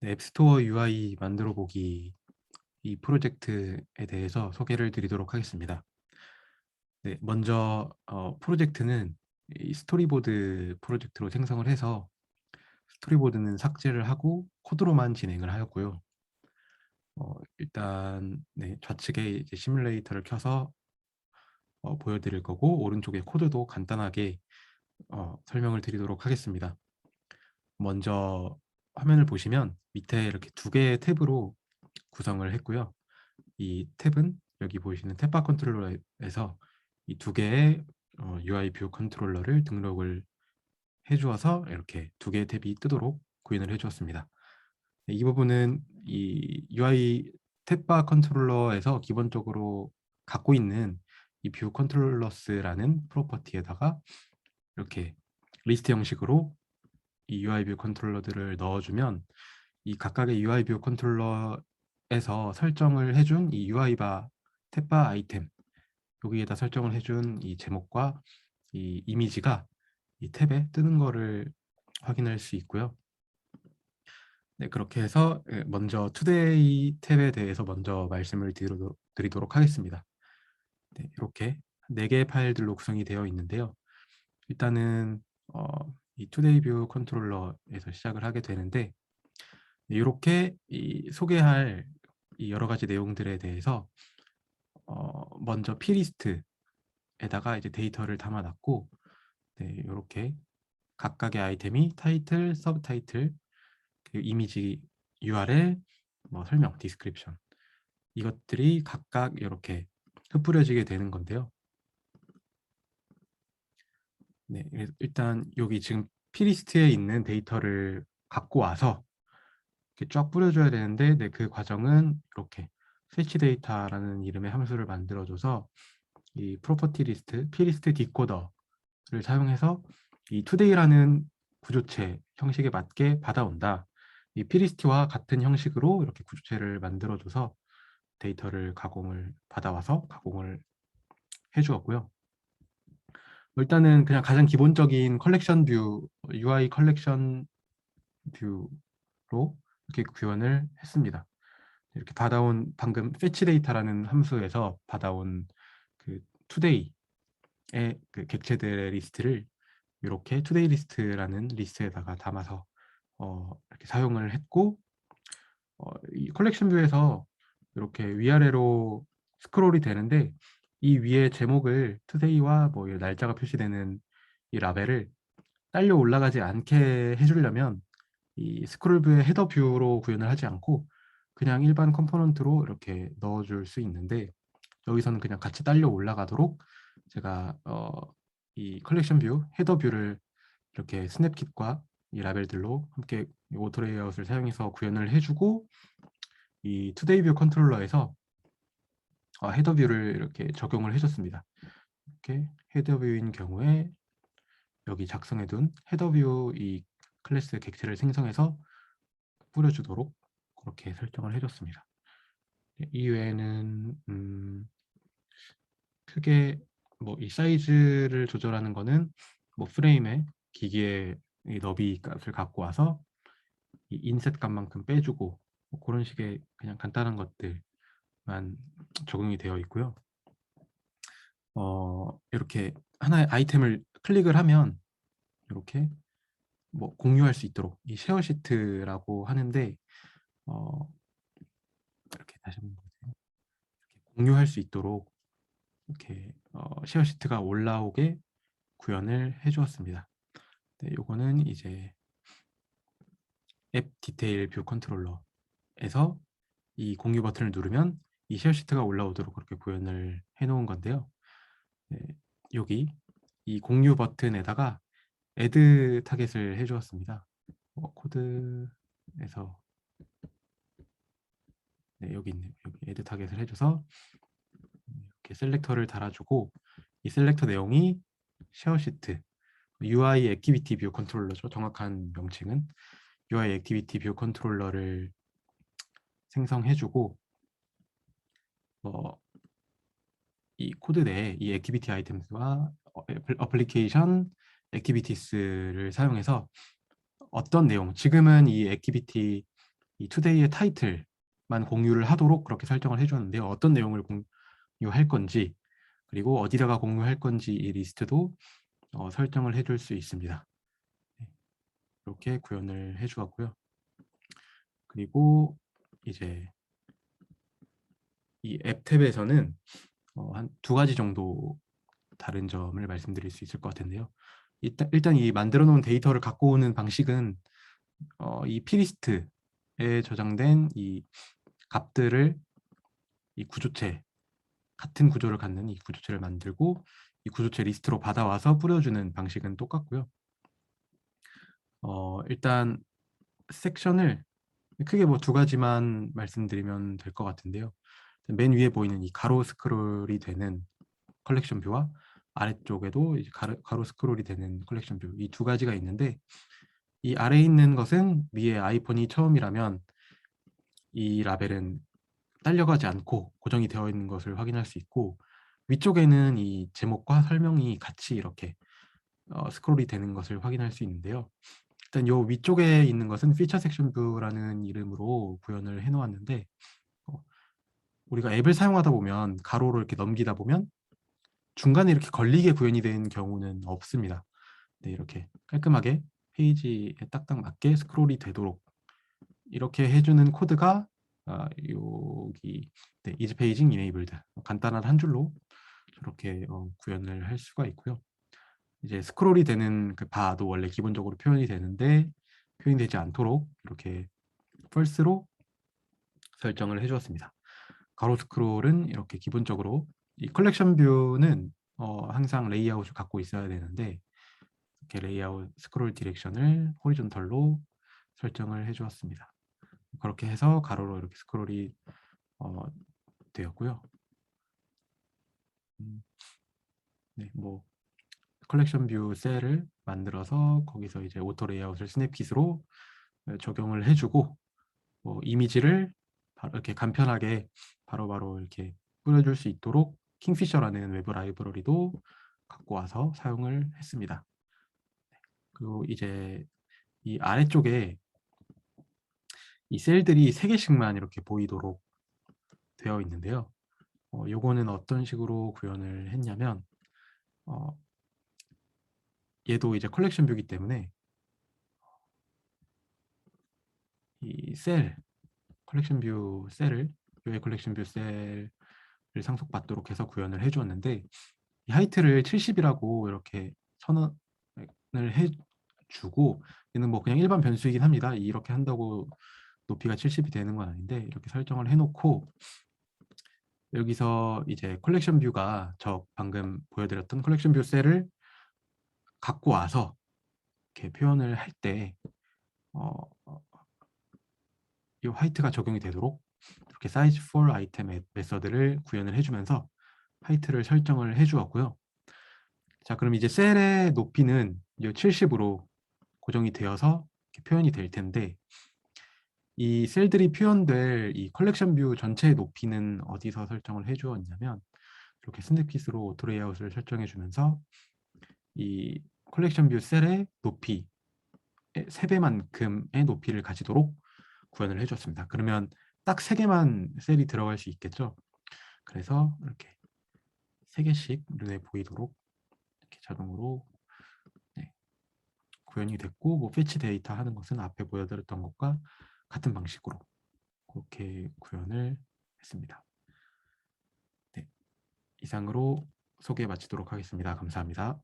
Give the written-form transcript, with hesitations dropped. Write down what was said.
앱스토어 UI 만들어 보기 이 프로젝트에 대해서 소개를 드리도록 하겠습니다. 네, 먼저 프로젝트는 이 스토리보드 프로젝트로 생성을 해서 스토리보드는 삭제를 하고 코드로만 진행을 하였고요. 일단 좌측에 이제 시뮬레이터를 켜서 보여드릴 거고, 오른쪽에 코드도 간단하게 설명을 드리도록 하겠습니다. 먼저 화면을 보시면 밑에 이렇게 두 개의 탭으로 구성을 했고요. 이 탭은 여기 보이시는 탭바 컨트롤러에서 이 두 개의 UI 뷰 컨트롤러를 등록을 해주어서 이렇게 두 개의 탭이 뜨도록 구현을 해주었습니다. 이 부분은 이 UI 탭바 컨트롤러에서 기본적으로 갖고 있는 이 뷰 컨트롤러스라는 프로퍼티에다가 이렇게 리스트 형식으로 이 UI 뷰 컨트롤러들을 넣어주면 이 각각의 UI 뷰 컨트롤러에서 설정을 해준 이 UI바 탭바 아이템, 여기에다 설정을 해준 이 제목과 이 이미지가 이 탭에 뜨는 거를 확인할 수 있고요. 네, 그렇게 해서 먼저 투데이 탭에 대해서 먼저 말씀을 드리도록 하겠습니다. 네, 이렇게 4개의 파일들로 구성이 되어 있는데요. 일단은 이 투데이 뷰 컨트롤러에서 시작을 하게 되는데, 이렇게 소개할 이 여러 가지 내용들에 대해서 먼저Plist에다가 이제 데이터를 담아놨고, 네, 이렇게 각각의 아이템이 타이틀, 서브 타이틀, 그리고 이미지 URL, 뭐 설명, 디스크립션, 이것들이 각각 이렇게 흩뿌려지게 되는 건데요. 네, 일단 여기 지금 Plist에 있는 데이터를 갖고 와서 이렇게 쫙 뿌려줘야 되는데, 네, 그 과정은 이렇게 fetch 데이터라는 이름의 함수를 만들어줘서 이 프로퍼티 리스트, Plist 디코더를 사용해서 이 today라는 구조체 형식에 맞게 받아온다. 이 Plist와 같은 형식으로 이렇게 구조체를 만들어줘서 데이터를 받아와서 가공을 해주었고요. 일단은 그냥 가장 기본적인 컬렉션 뷰, UI 컬렉션 뷰로 이렇게 구현을 했습니다. 이렇게 받아온 방금 fetch 데이터라는 함수에서 받아온 그 today의 그 객체들의 리스트를 이렇게 today 리스트라는 리스트에다가 담아서 이렇게 사용을 했고, 이 컬렉션 뷰에서 이렇게 위아래로 스크롤이 되는데, 이 위에 제목을 today와 뭐 날짜가 표시되는 이 라벨을 딸려 올라가지 않게 해주려면 이 스크롤 뷰의 헤더 뷰로 구현을 하지 않고 그냥 일반 컴포넌트로 이렇게 넣어줄 수 있는데, 여기서는 그냥 같이 딸려 올라가도록 제가 이 컬렉션 뷰 헤더 뷰를 이렇게 스냅킷과 이 라벨들로 함께 오토 레이아웃을 사용해서 구현을 해주고, 이 투데이 뷰 컨트롤러에서 헤더 뷰를 이렇게 적용을 해줬습니다. 이렇게 헤더 뷰인 경우에 여기 작성해둔 헤더 뷰 이 클래스 객체를 생성해서 뿌려주도록 그렇게 설정을 해줬습니다. 이외에는 크게 뭐 이 사이즈를 조절하는 거는 뭐 프레임의 기기의 이 너비 값을 갖고 와서 이 인셋 값만큼 빼주고, 뭐 그런 식의 그냥 간단한 것들만 적용이 되어 있고요. 이렇게 하나의 아이템을 클릭을 하면 이렇게 뭐 공유할 수 있도록 이 쉐어 시트라고 하는데, 어, 이렇게 다시 한번 보세요. 이렇게 공유할 수 있도록 이렇게 쉐어 시트가 올라오게 구현을 해주었습니다. 네, 요거는 이제 앱 디테일 뷰 컨트롤러에서 이 공유 버튼을 누르면 이 쉐어 시트가 올라오도록 그렇게 구현을 해 놓은 건데요. 네, 여기 이 공유 버튼에다가 애드 타겟을 해 주었습니다. 코드에서 네, 여기 있네요. 여기 애드 타겟을 해줘서 이렇게 셀렉터를 달아주고, 이 셀렉터 내용이 쉐어 시트, UI 액티비티 뷰 컨트롤러죠. 정확한 명칭은 UI 액티비티 뷰 컨트롤러를 생성해주고, 이 코드 내에 이 액티비티 아이템스와 어플리케이션 액티비티스를 사용해서 어떤 내용, 지금은 이 액티비티 이 투데이의 타이틀만 공유를 하도록 그렇게 설정을 해주었는데요. 어떤 내용을 공유할 건지 그리고 어디다가 공유할 건지 이 리스트도 설정을 해줄 수 있습니다. 네, 이렇게 구현을 해주었고요. 그리고 이제 이 앱 탭에서는 한 두 가지 정도 다른 점을 말씀드릴 수 있을 것 같은데요. 일단 이 만들어 놓은 데이터를 갖고 오는 방식은 이 피리스트에 저장된 이 값들을 이 구조체, 같은 구조를 갖는 이 구조체를 만들고 이 구조체 리스트로 받아와서 뿌려주는 방식은 똑같고요. 일단 섹션을 크게 뭐 두 가지만 말씀드리면 될 것 같은데요. 맨 위에 보이는 이 가로 스크롤이 되는 컬렉션 뷰와 아래쪽에도 이제 가로 스크롤이 되는 컬렉션 뷰, 이 두 가지가 있는데, 이 아래에 있는 것은 위에 아이폰이 처음이라면 이 라벨은 딸려가지 않고 고정이 되어 있는 것을 확인할 수 있고, 위쪽에는 이 제목과 설명이 같이 이렇게 스크롤이 되는 것을 확인할 수 있는데요. 일단 요 위쪽에 있는 것은 피처 섹션 뷰라는 이름으로 구현을 해 놓았는데, 우리가 앱을 사용하다 보면 가로로 이렇게 넘기다 보면 중간에 이렇게 걸리게 구현이 된 경우는 없습니다. 네, 이렇게 깔끔하게 페이지에 딱딱 맞게 스크롤이 되도록 이렇게 해주는 코드가 여기 네, is paging enabled, 간단한 한 줄로 저렇게 구현을 할 수가 있고요. 이제 스크롤이 되는 그 바도 원래 기본적으로 표현이 되는데 표현이 되지 않도록 이렇게 false로 설정을 해주었습니다. 가로 스크롤은 이렇게 기본적으로 이 컬렉션 뷰는 항상 레이아웃을 갖고 있어야 되는데 이렇게 레이아웃 스크롤 디렉션을 호리존털로 설정을 해주었습니다. 그렇게 해서 가로로 이렇게 스크롤이 되었고요. 네, 뭐 컬렉션 뷰 셀을 만들어서 거기서 이제 오토 레이아웃을 스냅킷으로 적용을 해주고 이미지를 바로 이렇게 간편하게 바로바로 이렇게 뿌려줄 수 있도록 킹피셔라는 외부 라이브러리도 갖고 와서 사용을 했습니다. 그리고 이제 이 아래쪽에 이 셀들이 3개씩만 이렇게 보이도록 되어 있는데요. 요거는 어떤 식으로 구현을 했냐면 얘도 이제 컬렉션 뷰이기 때문에 이 컬렉션 뷰 셀을 요 컬렉션 뷰 셀을 상속받도록 해서 구현을 해주었는데, 이 하이트를 70이라고 이렇게 선언을 해주고, 얘는 뭐 그냥 일반 변수이긴 합니다. 이렇게 한다고 높이가 70이 되는 건 아닌데 이렇게 설정을 해놓고, 여기서 이제 컬렉션 뷰가 저 방금 보여드렸던 컬렉션 뷰 셀을 갖고 와서 이렇게 표현을 할 때 이 화이트가 적용이 되도록 이렇게 size for item 메서드를 구현을 해주면서 하이트를 설정을 해주었고요. 자, 그럼 이제 셀의 높이는 70으로 고정이 되어서 이렇게 표현이 될 텐데, 이 셀들이 표현될 이 컬렉션 뷰 전체의 높이는 어디서 설정을 해주었냐면, 이렇게 스냅킷으로 오토 레이아웃을 설정해 주면서 이 컬렉션 뷰 셀의 높이 3배만큼의 높이를 가지도록 구현을 해줬습니다. 그러면 딱 3개만 셀이 들어갈 수 있겠죠. 그래서 이렇게 3개씩 눈에 보이도록 이렇게 자동으로 네, 구현이 됐고, 뭐 패치 데이터 하는 것은 앞에 보여드렸던 것과 같은 방식으로 그렇게 구현을 했습니다. 네, 이상으로 소개 마치도록 하겠습니다. 감사합니다.